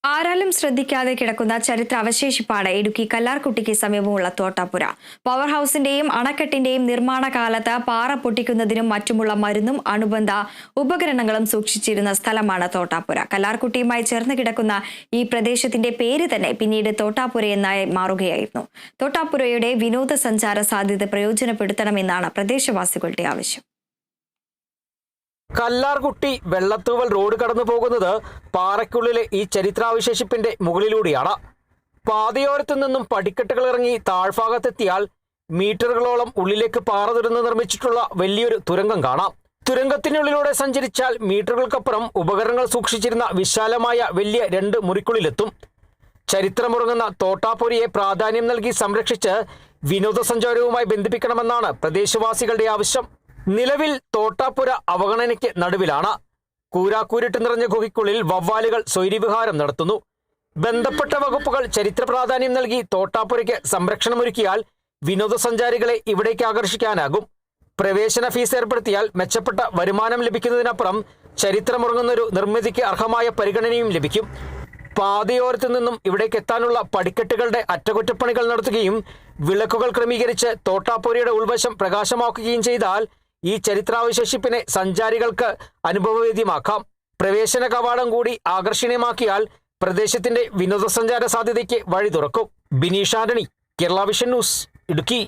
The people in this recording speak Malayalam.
ആരാലും ശ്രദ്ധിക്കാതെ കിടക്കുന്ന ചരിത്ര അവശേഷിപ്പാണ് ഇടുക്കി കല്ലാർകുട്ടിക്ക് സമീപമുള്ള തോട്ടാപ്പുര. പവർ ഹൌസിന്റെയും അണക്കെട്ടിന്റെയും നിർമ്മാണ കാലത്ത് പാറ പൊട്ടിക്കുന്നതിനും മറ്റുമുള്ള മരുന്നും അനുബന്ധ ഉപകരണങ്ങളും സൂക്ഷിച്ചിരുന്ന സ്ഥലമാണ് തോട്ടാപ്പുര. കല്ലാർകുട്ടിയുമായി ചേർന്ന് കിടക്കുന്ന ഈ പ്രദേശത്തിന്റെ പേര് തന്നെ പിന്നീട് തോട്ടാപ്പുര എന്നായി മാറുകയായിരുന്നു. തോട്ടാപ്പുരയുടെ വിനോദസഞ്ചാര സാധ്യത പ്രയോജനപ്പെടുത്തണമെന്നാണ് പ്രദേശവാസികളുടെ ആവശ്യം. കല്ലാർകുട്ടി വെള്ളത്തൂവൽ റോഡ് കടന്നു പോകുന്നത് പാറയ്ക്കുള്ളിലെ ഈ ചരിത്രാവശേഷിപ്പിന്റെ മുകളിലൂടെയാണ്. പാതയോരത്തു നിന്നും പടിക്കെട്ടുകൾ ഇറങ്ങി താഴ്ഭാഗത്തെത്തിയാൽ മീറ്ററുകളോളം ഉള്ളിലേക്ക് പാറ തുരന്ന് നിർമ്മിച്ചിട്ടുള്ള വലിയൊരു തുരങ്കം കാണാം. തുരങ്കത്തിനുള്ളിലൂടെ സഞ്ചരിച്ചാൽ മീറ്ററുകൾക്കപ്പുറം ഉപകരണങ്ങൾ സൂക്ഷിച്ചിരുന്ന വിശാലമായ വലിയ 2 മുറിക്കുള്ളിലെത്തും. ചരിത്രമുറങ്ങുന്ന തോട്ടാപ്പുരയെ പ്രാധാന്യം നൽകി സംരക്ഷിച്ച് വിനോദസഞ്ചാരവുമായി ബന്ധിപ്പിക്കണമെന്നാണ് പ്രദേശവാസികളുടെ ആവശ്യം. നിലവിൽ തോട്ടാപ്പുര അവഗണനയ്ക്ക് നടുവിലാണ്. കൂരാക്കൂരിട്ട് നിറഞ്ഞ ഗുഹയ്ക്കുള്ളിൽ വവ്വാലുകൾ സ്വൈര്യവിഹാരം നടത്തുന്നു. ബന്ധപ്പെട്ട വകുപ്പുകൾ ചരിത്ര പ്രാധാന്യം നൽകി തോട്ടാപ്പുരയ്ക്ക് സംരക്ഷണമൊരുക്കിയാൽ വിനോദസഞ്ചാരികളെ ഇവിടേക്ക് ആകർഷിക്കാനാകും. പ്രവേശന ഫീസ് ഏർപ്പെടുത്തിയാൽ മെച്ചപ്പെട്ട വരുമാനം ലഭിക്കുന്നതിനപ്പുറം ചരിത്രമുറങ്ങുന്നൊരു നിർമ്മിതിക്ക് അർഹമായ പരിഗണനയും ലഭിക്കും. പാതയോരത്തു നിന്നും ഇവിടേക്ക് എത്താനുള്ള പടിക്കെട്ടുകളുടെ അറ്റകുറ്റപ്പണികൾ നടത്തുകയും വിളക്കുകൾ ക്രമീകരിച്ച് തോട്ടാപ്പുരയുടെ ഉൾവശം പ്രകാശമാക്കുകയും ചെയ്താൽ ഈ ചരിത്രാവശേഷിപ്പിനെ സഞ്ചാരികൾക്ക് അനുഭവവേദ്യമാക്കാം. പ്രവേശന കവാടം കൂടി ആകർഷണീയമാക്കിയാൽ പ്രദേശത്തിന്റെ വിനോദസഞ്ചാര സാധ്യതയ്ക്ക് വഴി തുറക്കും. Bineesh Antony, Kerala vision news, Idukki.